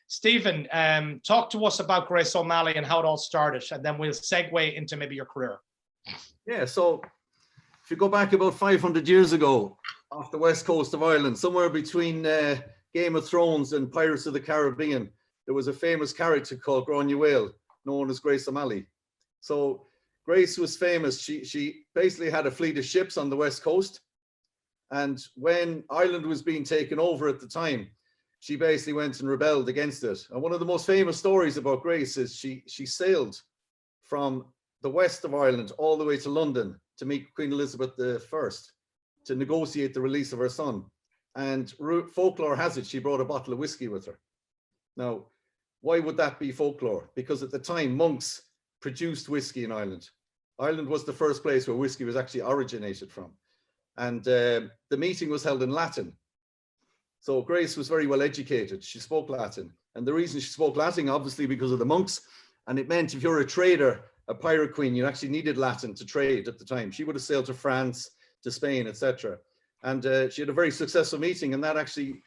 Stephen, talk to us about Grace O'Malley and how it all started, and then we'll segue into maybe your career. Yeah, so if you go back about 500 years ago, off the west coast of Ireland, somewhere between Game of Thrones and Pirates of the Caribbean, there was a famous character called Granuaile, known as Grace O'Malley. So Grace was famous. She basically had a fleet of ships on the west coast. And when Ireland was being taken over at the time, she basically went and rebelled against it. And one of the most famous stories about Grace is she sailed from the west of Ireland all the way to London to meet Queen Elizabeth I to negotiate the release of her son. And folklore has it she brought a bottle of whiskey with her. Now, why would that be folklore? Because at the time, monks produced whiskey in Ireland. Ireland was the first place where whiskey was actually originated from. And the meeting was held in Latin. So Grace was very well educated. She spoke Latin. And the reason she spoke Latin, obviously, because of the monks. And it meant if you're a trader, a pirate queen, you actually needed Latin to trade at the time. She would have sailed to France, to Spain, etc. And she had a very successful meeting, and that actually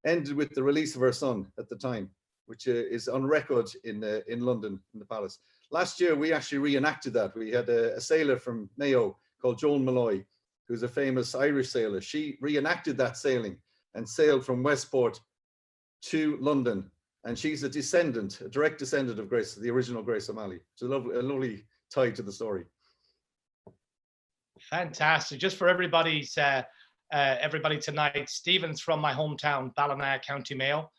ended with the release of her son at the time, which is on record in London, in the palace. Last year, we actually reenacted that. We had a sailor from Mayo called Joan Malloy, who's a famous Irish sailor. She reenacted that sailing and sailed from Westport to London. And she's a direct descendant of Grace, the original Grace O'Malley. It's a lovely tie to the story. Fantastic. Just for everybody tonight, Stephen's from my hometown, Ballina, County Mayo.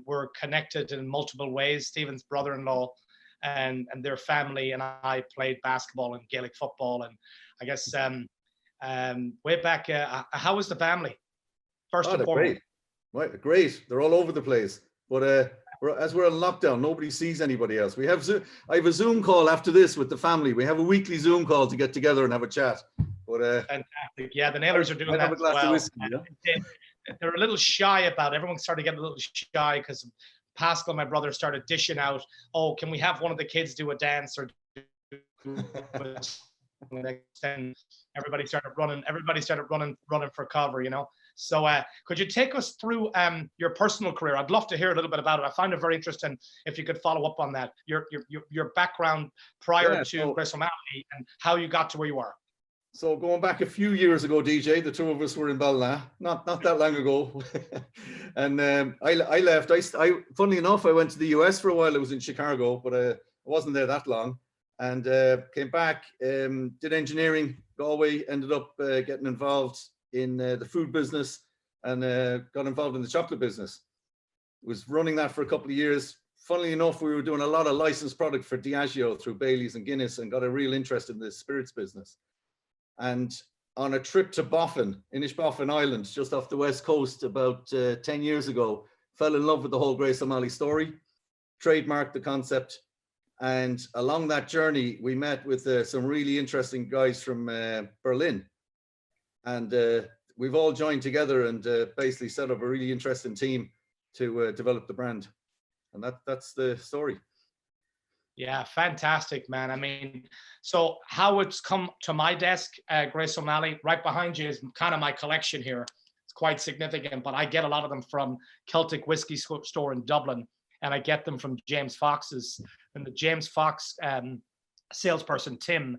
We're connected in multiple ways. Stephen's brother-in-law and their family and I played basketball and Gaelic football. And I guess way back, how was the family? First and foremost. Great. Great. They're all over the place. But as we're in lockdown, nobody sees anybody else. I have a Zoom call after this with the family. We have a weekly Zoom call to get together and have a chat. But fantastic. Yeah, the Naylors are doing that have a glass as well. Of whiskey, yeah? They're a little shy about it. Everyone started getting a little shy because Pascal, my brother, started dishing out, oh, can we have one of the kids do a dance or and everybody started running for cover, you know. So could you take us through your personal career? I'd love to hear a little bit about it. I find it very interesting if you could follow up on that, your background prior to Grace O'Malley and how you got to where you are. So going back a few years ago, DJ, the two of us were in Ballina, not that long ago. And I left. Funnily enough, I went to the US for a while. I was in Chicago, but I wasn't there that long. And came back, did engineering, Galway, ended up getting involved in the food business and got involved in the chocolate business. Was running that for a couple of years. Funnily enough, we were doing a lot of licensed product for Diageo through Bailey's and Guinness and got a real interest in the spirits business. And on a trip to Boffin, Inishboffin Island, just off the west coast about 10 years ago, fell in love with the whole Grace O'Malley story, trademarked the concept. And along that journey, we met with some really interesting guys from Berlin. And we've all joined together and basically set up a really interesting team to develop the brand. And that's the story. Yeah, fantastic, man. I mean, so how it's come to my desk, Grace O'Malley, right behind you is kind of my collection here. It's quite significant, but I get a lot of them from Celtic whiskey store in Dublin, and I get them from James Fox's. And the James Fox salesperson, Tim,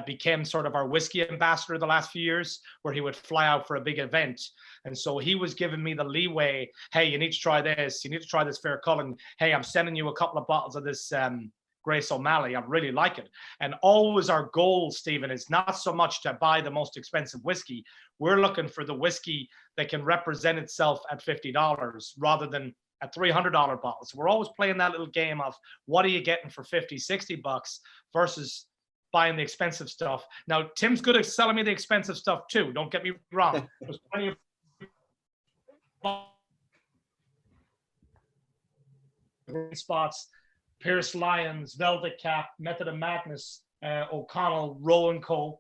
became sort of our whiskey ambassador the last few years, where he would fly out for a big event. And so he was giving me the leeway. Hey, you need to try this. You need to try this Fair Cullen. Hey, I'm sending you a couple of bottles of this Grace O'Malley. I really like it. And always our goal, Stephen, is not so much to buy the most expensive whiskey. We're looking for the whiskey that can represent itself at $50 rather than at $300 bottles. We're always playing that little game of what are you getting for 50, 60 bucks versus buying the expensive stuff. Now, Tim's good at selling me the expensive stuff too. Don't get me wrong. There's plenty of spots. Pierce Lyons, Velvet Cap, Method of Madness, O'Connell, Rowan Co.,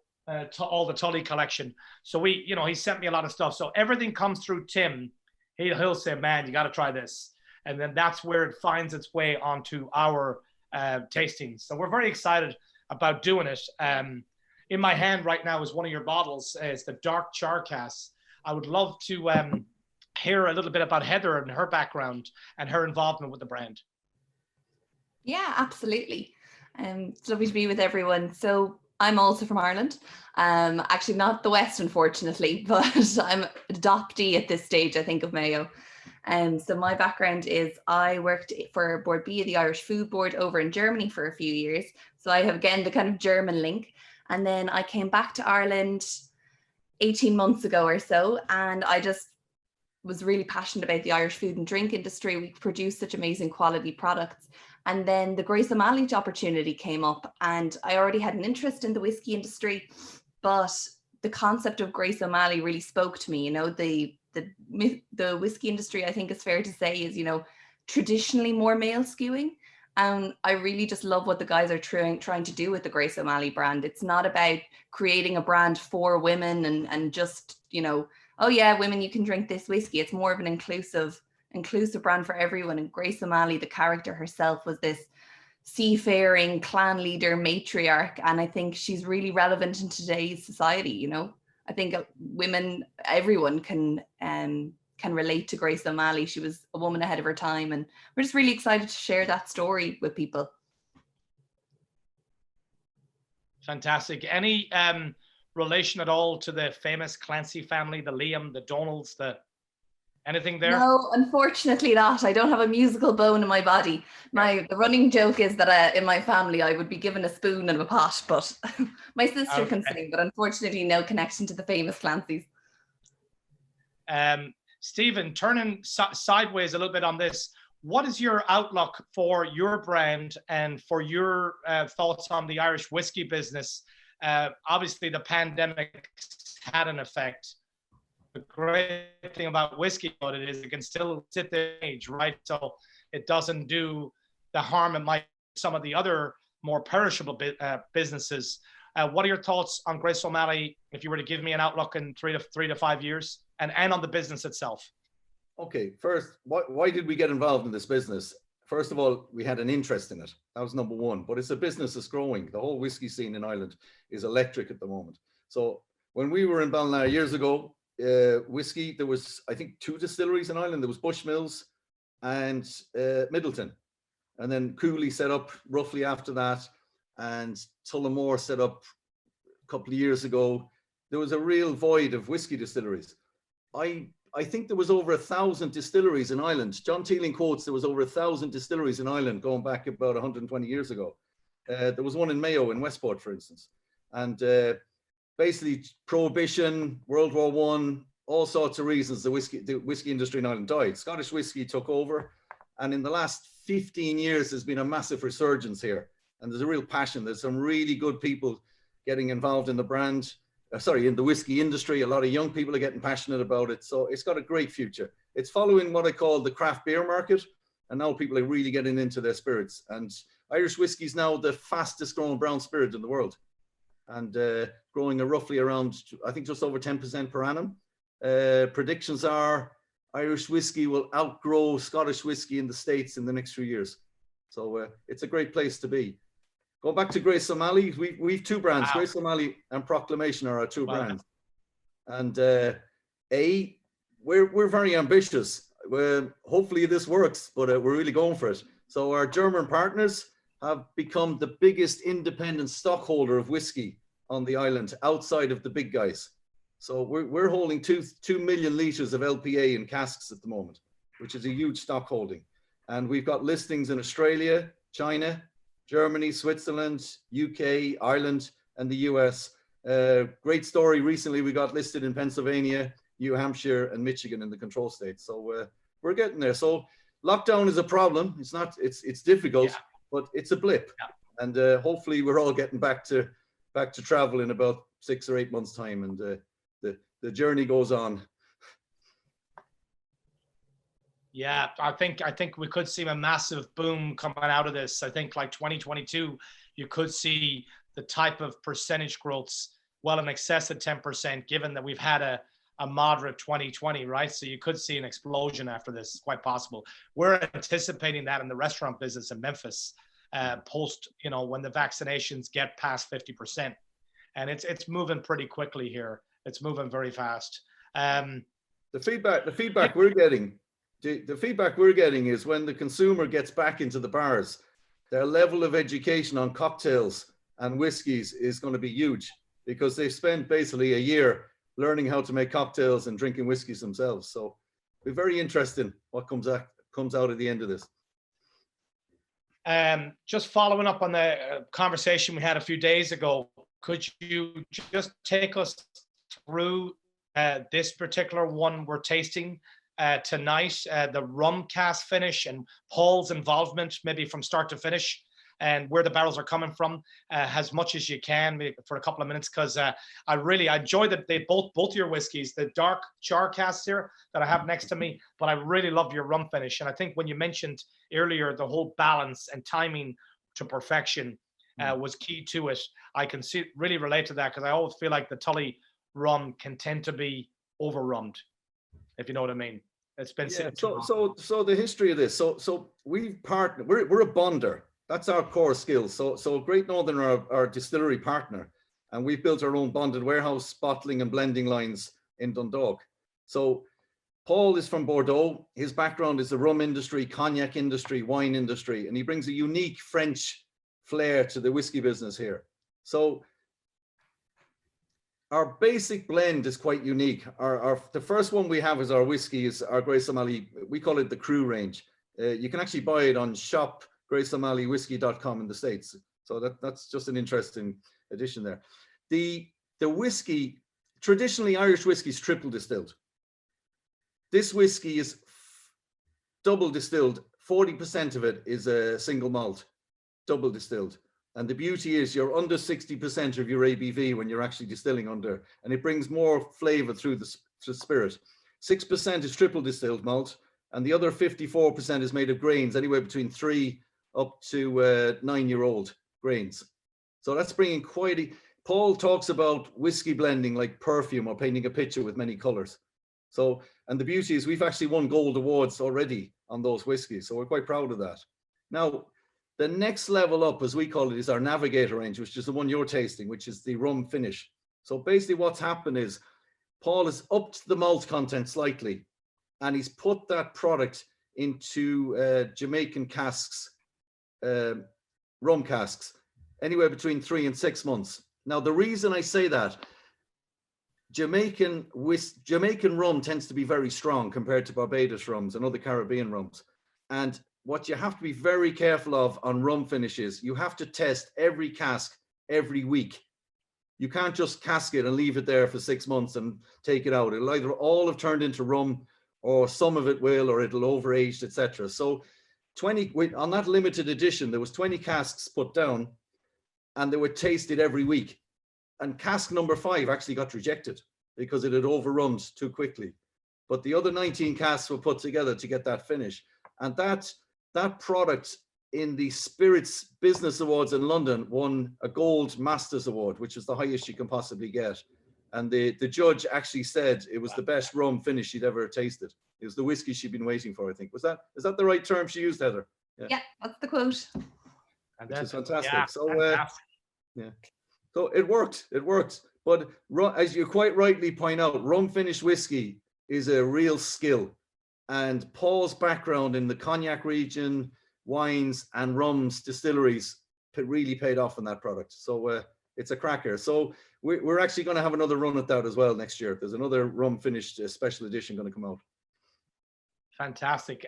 all the Tully collection. So he sent me a lot of stuff. So everything comes through Tim. He'll say, man, you got to try this. And then that's where it finds its way onto our tastings. So we're very excited about doing it. In my hand right now is one of your bottles. It's the Dark Charcass. I would love to hear a little bit about Heather and her background and her involvement with the brand. Yeah, absolutely. It's lovely to be with everyone. So I'm also from Ireland. Actually not the West, unfortunately, but I'm adoptee at this stage, I think, of Mayo. So my background is I worked for Board B of the Irish Food Board over in Germany for a few years. So I have, again, the kind of German link. And then I came back to Ireland 18 months ago or so, and I just was really passionate about the Irish food and drink industry. We produce such amazing quality products. And then the Grace O'Malley opportunity came up, and I already had an interest in the whiskey industry, but the concept of Grace O'Malley really spoke to me. You know, the whiskey industry, I think it's fair to say, is, you know, traditionally more male skewing. And I really just love what the guys are trying to do with the Grace O'Malley brand. It's not about creating a brand for women and just, you know, oh yeah, women, you can drink this whiskey. It's more of an inclusive brand for everyone. And Grace O'Malley, the character herself, was this seafaring clan leader matriarch. And I think she's really relevant in today's society. You know, I think women, everyone can relate to Grace O'Malley. She was a woman ahead of her time, and we're just really excited to share that story with people. Fantastic. Any relation at all to the famous Clancy family, the Liam, the Donalds, anything there? No, unfortunately not. I don't have a musical bone in my body. The running joke is that in my family I would be given a spoon and a pot, but my sister can sing, but unfortunately no connection to the famous Clancys. Stephen, turning sideways a little bit on this, what is your outlook for your brand and for your thoughts on the Irish whiskey business? Obviously, the pandemic had an effect. The great thing about whiskey about it is it can still sit the age, right? So it doesn't do the harm it might some of the other more perishable businesses. What are your thoughts on Grace O'Malley if you were to give me an outlook in 3 to 5 years, and on the business itself? Okay, first, why did we get involved in this business? First of all, we had an interest in it. That was number one. But it's a business that's growing. The whole whiskey scene in Ireland is electric at the moment. So when we were in Ballina years ago, whiskey, there was, I think, 2 distilleries in Ireland. There was Bushmills and Middleton. And then Cooley set up roughly after that. And Tullamore set up a couple of years ago. There was a real void of whiskey distilleries. I think there was over 1,000 distilleries in Ireland. John Teeling quotes there was over 1,000 distilleries in Ireland going back about 120 years ago. There was one in Mayo in Westport, for instance. And basically Prohibition, World War I, all sorts of reasons the whiskey industry in Ireland died. Scottish whiskey took over. And in the last 15 years, there's been a massive resurgence here. And there's a real passion. There's some really good people getting involved in the brand. In the whiskey industry. A lot of young people are getting passionate about it. So it's got a great future. It's following what I call the craft beer market. And now people are really getting into their spirits. And Irish whiskey is now the fastest growing brown spirit in the world. And growing roughly around, I think, just over 10% per annum. Predictions are Irish whiskey will outgrow Scottish whiskey in the States in the next few years. So it's a great place to be. Go back to Grace O'Malley. We've 2 brands. Wow. Grace O'Malley and Proclamation are our 2 brands. And we're very ambitious. Hopefully this works, but we're really going for it. So our German partners have become the biggest independent stockholder of whiskey on the island outside of the big guys. So we're holding 2 million litres of LPA in casks at the moment, which is a huge stock holding. And we've got listings in Australia, China, Germany, Switzerland, UK, Ireland, and the US. Great story. Recently, we got listed in Pennsylvania, New Hampshire, and Michigan in the control states. So we're getting there. So lockdown is a problem. It's difficult, but it's a blip. Yeah. And hopefully we're all getting back to travel in about 6 or 8 months' time, and the journey goes on. Yeah, I think we could see a massive boom coming out of this. I think like 2022, you could see the type of percentage growths well in excess of 10%, given that we've had a moderate 2020, right? So you could see an explosion after this. It's quite possible. We're anticipating that in the restaurant business in Memphis, post, when the vaccinations get past 50%. And it's moving pretty quickly here. It's moving very fast. The feedback we're getting, the feedback we're getting is when the consumer gets back into the bars, their level of education on cocktails and whiskies is going to be huge, because they've spent basically a year learning how to make cocktails and drinking whiskies themselves. So it'll be very interesting what comes out at the end of this. Just following up on the conversation we had a few days ago, could you just take us through this particular one we're tasting tonight, the rum cask finish, and Paul's involvement maybe from start to finish, and where the barrels are coming from, as much as you can, maybe for a couple of minutes, because I enjoy that they both your whiskeys, the dark char casks here that I have next to me, but I really love your rum finish. And I think when you mentioned earlier the whole balance and timing to perfection was key to it, I can really relate to that, because I always feel like the Tully rum can tend to be over-rummed, if you know what I mean. It's been so the history of this. So we've partnered. We're a bonder. That's our core skill. So Great Northern are our distillery partner, and we've built our own bonded warehouse, bottling and blending lines in Dundalk. So Paul is from Bordeaux. His background is the rum industry, cognac industry, wine industry, and he brings a unique French flair to the whiskey business here. So our basic blend is quite unique. The first one we have is our whiskey, is our Grace O'Malley. We call it the Crew range. You can actually buy it on shop.graceo'malley.whiskey.com in the States. So that's just an interesting addition there. The whiskey, traditionally Irish whiskey is triple distilled. This whiskey is double distilled. 40% of it is a single malt, double distilled. And the beauty is you're under 60% of your ABV when you're actually distilling under, and it brings more flavor through the spirit. 6% is triple distilled malt, and the other 54% is made of grains, anywhere between 3 up to 9-year-old grains. So that's bringing Paul talks about whiskey blending like perfume, or painting a picture with many colors. So, and the beauty is we've actually won gold awards already on those whiskeys. So we're quite proud of that. Now, the next level up, as we call it, is our Navigator range, which is the one you're tasting, which is the rum finish. So basically what's happened is Paul has upped the malt content slightly, and he's put that product into Jamaican casks, rum casks, anywhere between 3 and 6 months. Now, the reason I say that, Jamaican rum tends to be very strong compared to Barbados rums and other Caribbean rums. And what you have to be very careful of on rum finishes, you have to test every cask every week. You can't just cask it and leave it there for 6 months and take it out. It'll either all have turned into rum, or some of it will, or it'll overaged, etc. So on that limited edition, there was 20 casks put down, and they were tasted every week. And cask number 5 actually got rejected because it had overrummed too quickly. But the other 19 casks were put together to get that finish. And that product in the Spirits Business Awards in London won a Gold Masters Award, which is the highest you can possibly get. And the judge actually said it was the best rum finish she'd ever tasted. It was the whiskey she'd been waiting for, I think. Is that the right term she used, Heather? Yeah, that's the quote. Which is fantastic. Yeah, so fantastic. yeah. So it worked. But as you quite rightly point out, rum finished whiskey is a real skill. And Paul's background in the cognac region, wines and rums distilleries really paid off on that product. So it's a cracker. So we're actually going to have another run at that as well next year. There's another rum finished special edition going to come out. Fantastic.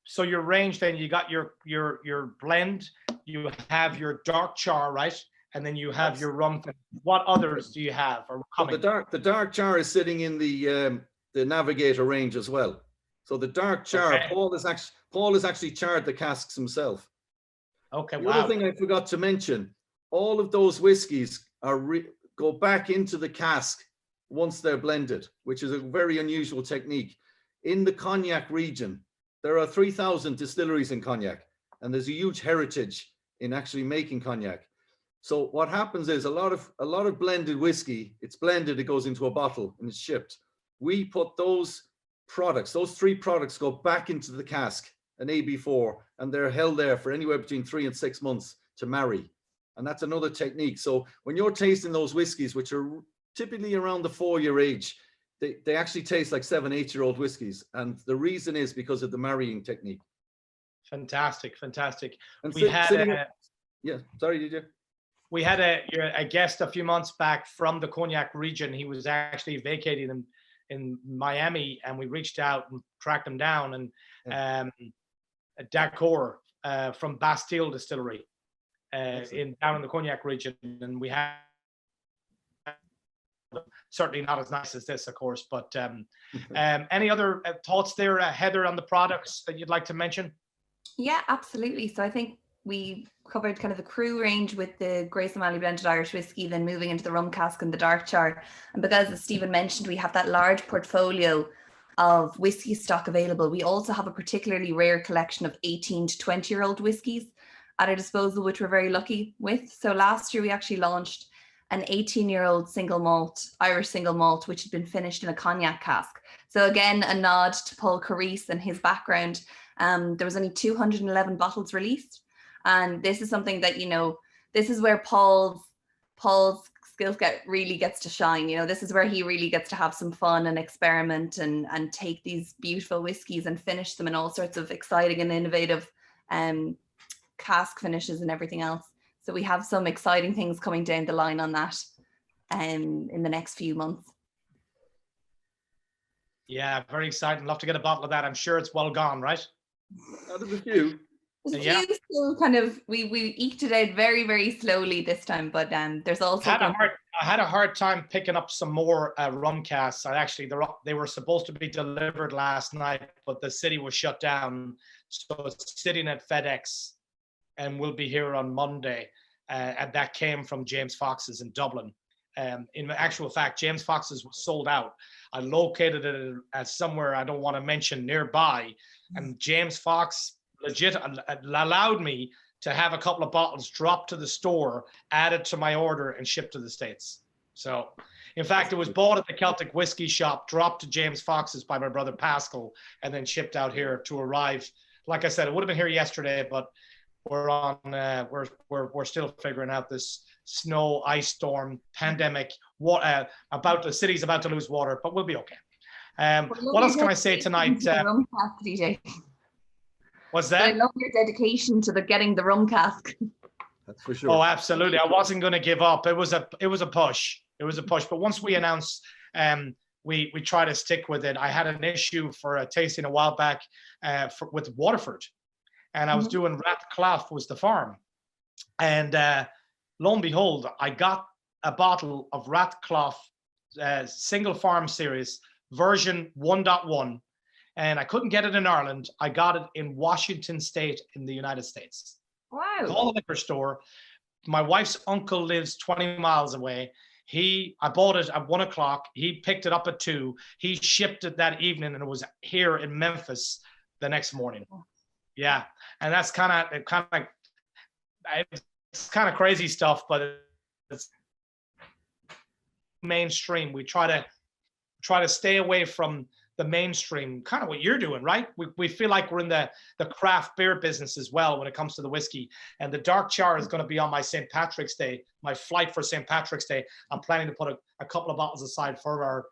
So your range, then you got your blend, you have your dark char, right? And then you have your rum. What others do you have? Or coming? The dark char is sitting in the Navigator range as well. So the dark char, okay. Paul has actually charred the casks himself. Okay. The other thing I forgot to mention, all of those whiskies go back into the cask once they're blended, which is a very unusual technique. In the cognac region, there are 3,000 distilleries in cognac, and there's a huge heritage in actually making cognac. So what happens is a lot of blended whiskey, it's blended, it goes into a bottle and it's shipped. We put those 3 products go back into the cask, an AB4, and they're held there for anywhere between 3 and 6 months to marry. And that's another technique. So when you're tasting those whiskeys, which are typically around the 4-year age, they actually taste like 7, 8-year-old whiskies, and the reason is because of the marrying technique. Fantastic, fantastic. And We had yeah, sorry, did you? we had a guest a few months back from the Cognac region. He was actually vacating in Miami, and we reached out and tracked him down. And Dacor from Bastille Distillery down in the Cognac region, and we had certainly not as nice as this, of course. But any other thoughts there, Heather, on the products that you'd like to mention? Yeah, absolutely. So I think we covered kind of the Crew range with the Grace O'Malley blended Irish whiskey, then moving into the rum cask and the dark char. And because, as Stephen mentioned, we have that large portfolio of whiskey stock available, we also have a particularly rare collection of 18 to 20-year-old whiskies at our disposal, which we're very lucky with. So last year we actually launched an 18-year-old single malt, Irish single malt, which had been finished in a cognac cask. So again, a nod to Paul Carisse and his background. There was only 211 bottles released. And this is something that, you know, this is where Paul's skills really gets to shine. You know, this is where he really gets to have some fun and experiment and take these beautiful whiskies and finish them in all sorts of exciting and innovative cask finishes and everything else. So we have some exciting things coming down the line on that in the next few months. Yeah, very exciting. Love to get a bottle of that. I'm sure it's well gone, right? There's a few. There's a few still kind of, we eked it out very, very slowly this time, but there's also... I had a hard time picking up some more rum casks. They were supposed to be delivered last night, but the city was shut down. So it's sitting at FedEx and will be here on Monday. And that came from James Fox's in Dublin. In actual fact, James Fox's was sold out. I located it at somewhere I don't want to mention nearby, and James Fox legit allowed me to have a couple of bottles dropped to the store, added to my order, and shipped to the States. So, in fact, it was bought at the Celtic whiskey shop, dropped to James Fox's by my brother Pascal, and then shipped out here to arrive. Like I said, it would have been here yesterday, but we're still figuring out this snow, ice storm, pandemic. The city's about to lose water, but we'll be okay. What else can I say tonight? What's that? I love your dedication to getting the rum cask. That's for sure. Oh, absolutely. I wasn't going to give up. It was a push. It was a push. But once we announced, we try to stick with it. I had an issue for a tasting a while back with Waterford, and I was doing Rathclough was the farm, and lo and behold, I got a bottle of Rathclough single farm series version 1.1. And I couldn't get it in Ireland. I got it in Washington State in the United States. Wow. Call a liquor store. My wife's uncle lives 20 miles away. I bought it at 1 o'clock. He picked it up at 2. He shipped it that evening, and it was here in Memphis the next morning. Yeah. And that's kind of crazy stuff, but it's mainstream. We try to stay away from the mainstream, kind of what you're doing, right? We feel like we're in the craft beer business as well when it comes to the whiskey. And the dark char is going to be on my St. Patrick's Day, my flight for St. Patrick's Day. I'm planning to put a couple of bottles aside for our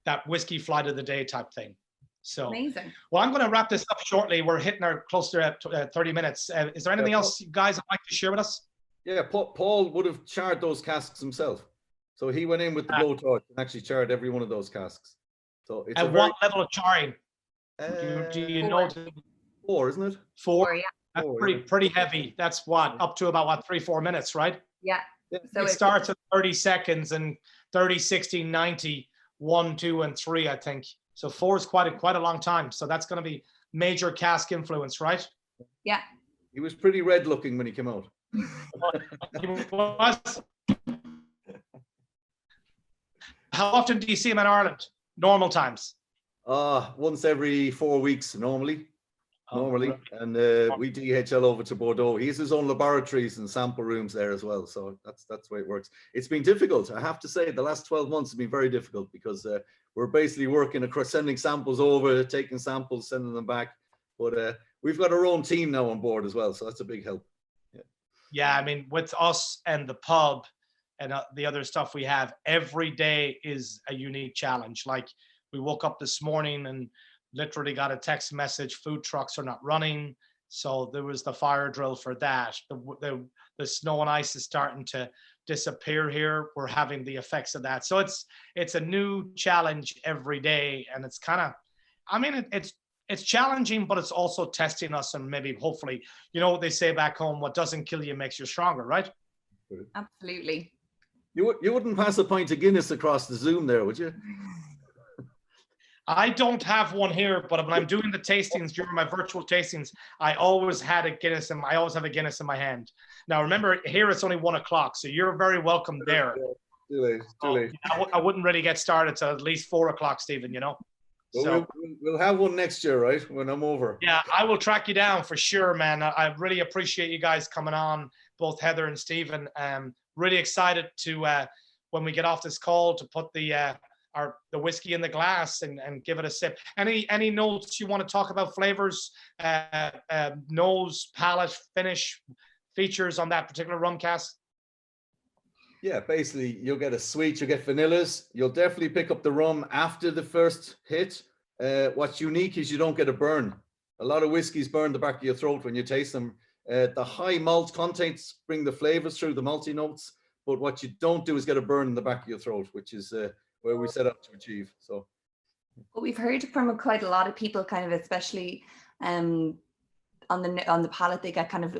that whiskey flight of the day type thing. So amazing. Well, I'm going to wrap this up shortly. We're hitting our close to 30 minutes. Is there anything else you guys would like to share with us? Yeah, Paul would have charred those casks himself. So he went in with the blowtorch and actually charred every one of those casks. So it's what level of charring? Do you know? 4, isn't it? 4, yeah. That's pretty heavy. That's up to about 3-4 minutes, right? Yeah. So it starts at 30 seconds and 30, 60, 90, 1, 2, and 3, I think. So 4 is quite a long time. So that's going to be major cask influence, right? Yeah. He was pretty red looking when he came out. He was. How often do you see him in Ireland? Normal times? Once every 4 weeks normally. And we DHL over to Bordeaux. He has his own laboratories and sample rooms there as well. So that's the way it works. It's been difficult. I have to say the last 12 months have been very difficult because we're basically working across, sending samples over, taking samples, sending them back. But we've got our own team now on board as well. So that's a big help. Yeah, I mean, with us and the pub, and the other stuff we have, every day is a unique challenge. Like we woke up this morning and literally got a text message, food trucks are not running. So there was the fire drill for that. The snow and ice is starting to disappear here. We're having the effects of that. So it's a new challenge every day. And it's kind of, I mean, it's challenging, but it's also testing us, and maybe hopefully, you know what they say back home, what doesn't kill you makes you stronger, right? Absolutely. You wouldn't pass a pint of Guinness across the Zoom there, would you? I don't have one here, but when I'm doing the tastings during my virtual tastings, I always have a Guinness in my hand. Now remember, here it's only 1 o'clock, so you're very welcome there. Too late. I wouldn't really get started till at least 4 o'clock, Stephen, you know? Well, So we'll have one next year, right? When I'm over. yeah, I will track you down for sure, man. I really appreciate you guys coming on, both Heather and Stephen. Really excited to when we get off this call to put the whiskey in the glass and give it a sip. Any notes you want to talk about, flavors, nose, palate, finish, features on that particular rum cask? Yeah, basically you'll get a sweet, you'll get vanillas. You'll definitely pick up the rum after the first hit. What's unique is you don't get a burn. A lot of whiskeys burn the back of your throat when you taste them. The high malt contents bring the flavors through, the malty notes. But what you don't do is get a burn in the back of your throat, which is where we set out to achieve. So what we've heard from quite a lot of people, kind of, especially on the palate, they get kind of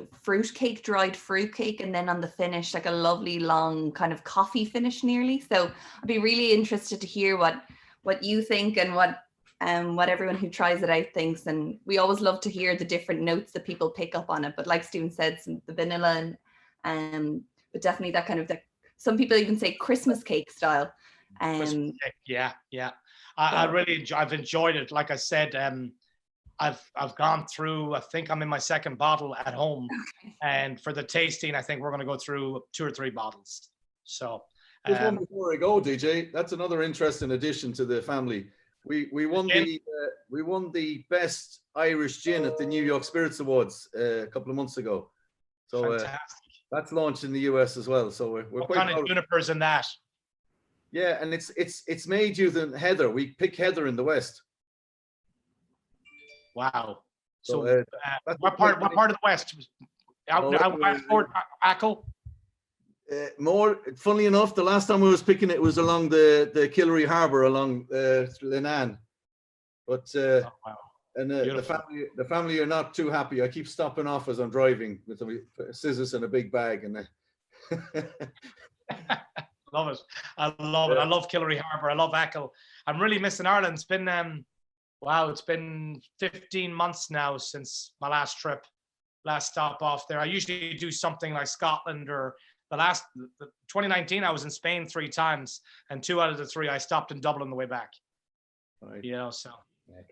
dried fruit cake, and then on the finish, like a lovely long kind of coffee finish nearly. So I'd be really interested to hear what you think and what everyone who tries it out thinks. And we always love to hear the different notes that people pick up on it. But like Stephen said, the vanilla but definitely that kind of some people even say Christmas cake style. Christmas cake, yeah. I've enjoyed it. Like I said, I've gone through, I think I'm in my second bottle at home. Okay. And for the tasting, I think we're going to go through 2 or 3 bottles. So just one before I go, DJ, that's another interesting addition to the family. We won the best Irish gin at the New York Spirits Awards a couple of months ago. So that's launched in the US as well. So we're what quite kind of junipers in that? Yeah, and it's made using heather. We pick heather in the West. Wow. So what part of the West? Ackle? More, funnily enough, the last time I was picking it was along the Killary Harbour along Linan. But wow. And the family are not too happy. I keep stopping off as I'm driving with scissors and a big bag. And love it. I love it. I love Killary Harbour. I love Ackle. I'm really missing Ireland. It's been it's been 15 months now since my last stop off there. I usually do something like Scotland, or the 2019 I was in Spain 3 times, and 2 out of the 3 I stopped in Dublin the way back. Right. You know, so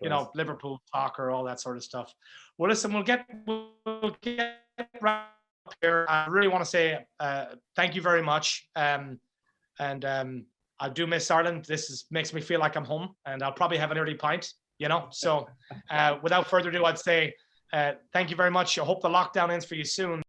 you know, Liverpool, soccer, all that sort of stuff. Well, listen, we'll get right up here. I really want to say thank you very much. I do miss Ireland. This makes me feel like I'm home, and I'll probably have an early pint, you know. So without further ado, I'd say thank you very much. I hope the lockdown ends for you soon.